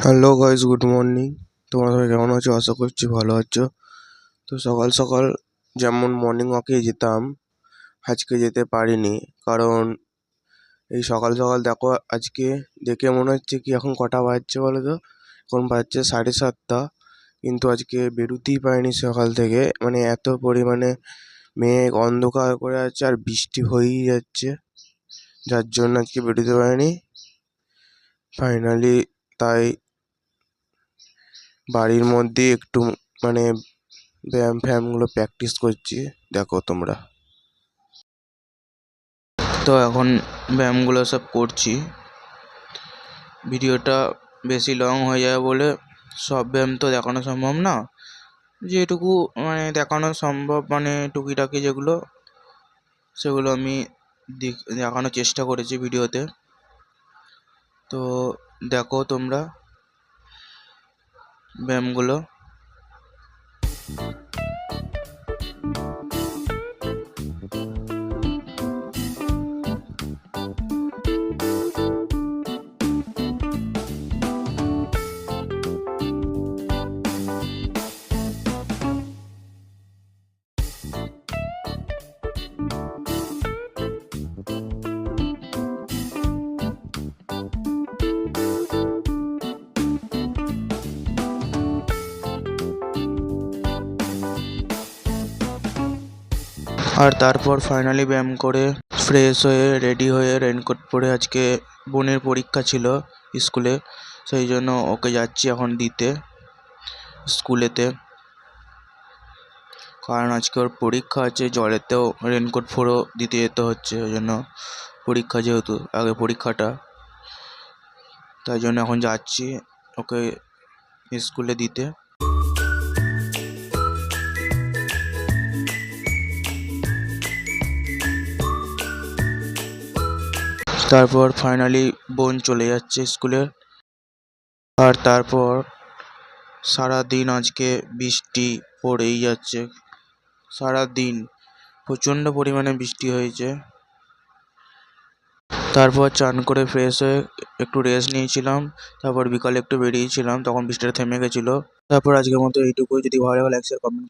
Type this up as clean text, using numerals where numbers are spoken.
Hello guys, good morning. তোমরা সবাই কেমন আছো? আশা করছি ভালো আছো। তো সকাল সকাল যেমন মর্নিং ওয়াকে যেতাম, আজকে যেতে পারিনি। কারণ এই সকাল সকাল দেখো, আজকে দেখে মনে হচ্ছে কি এখন কটা বাজছে বলো তো? এখন বাজছে 7:30। কিন্তু আজকে বেরোতেই পারিনি সকাল থেকে, মানে এত পরিমাণে মেঘ অন্ধকার করে আছে আর বৃষ্টি হয়েই যাচ্ছে, যার জন্য আজকে বেরোতে পারিনি ফাইনালি। তাই বাড়ির মধ্যে একটু মানে ব্যায়াম ফ্যায়ামগুলো প্র্যাকটিস করছি, দেখো তোমরা। তো এখন ব্যায়ামগুলো সব করছি। ভিডিওটা বেশি লং হয়ে যাবে বলে সব ব্যায়াম তো দেখানো সম্ভব না, যেটুকু মানে দেখানো সম্ভব, মানে টুকিটাকি যেগুলো, সেগুলো আমি দেখানোর চেষ্টা করেছি ভিডিওতে। তো দেখো তোমরা ব্যায়ামগুলো। আর তারপর ফাইনালি ব্যায়াম করে ফ্রেশ হয়ে রেডি হয়ে রেনকোট পরে, আজকে বোনের পরীক্ষা ছিল স্কুলে, সেই জন্য ওকে যাচ্ছি এখন দিতে স্কুলেতে। কারণ আজকে ওর পরীক্ষা আছে, জলেতেও রেনকোট পরেও দিতে যেতে হচ্ছে, ওই জন্য পরীক্ষা যেহেতু আগে পরীক্ষাটা, তাই জন্য এখন যাচ্ছি ওকে স্কুলে দিতে। তারপর ফাইনালি বোন চলে যাচ্ছে স্কুলে। আর তারপর সারাদিন আজকে বৃষ্টি পড়েই যাচ্ছে, সারাদিন প্রচণ্ড পরিমাণে বৃষ্টি হয়েছে। তারপর চান করে ফ্রেশ হয়ে একটু রেস্ট নিয়েছিলাম, তারপর বিকালে একটু বেরিয়েছিলাম, তখন বৃষ্টিটা থেমে গেছিলো। তারপর আজকের মতো এইটুকুই। যদি ভালো লাগে লাইক শেয়ার কমেন্ট করো।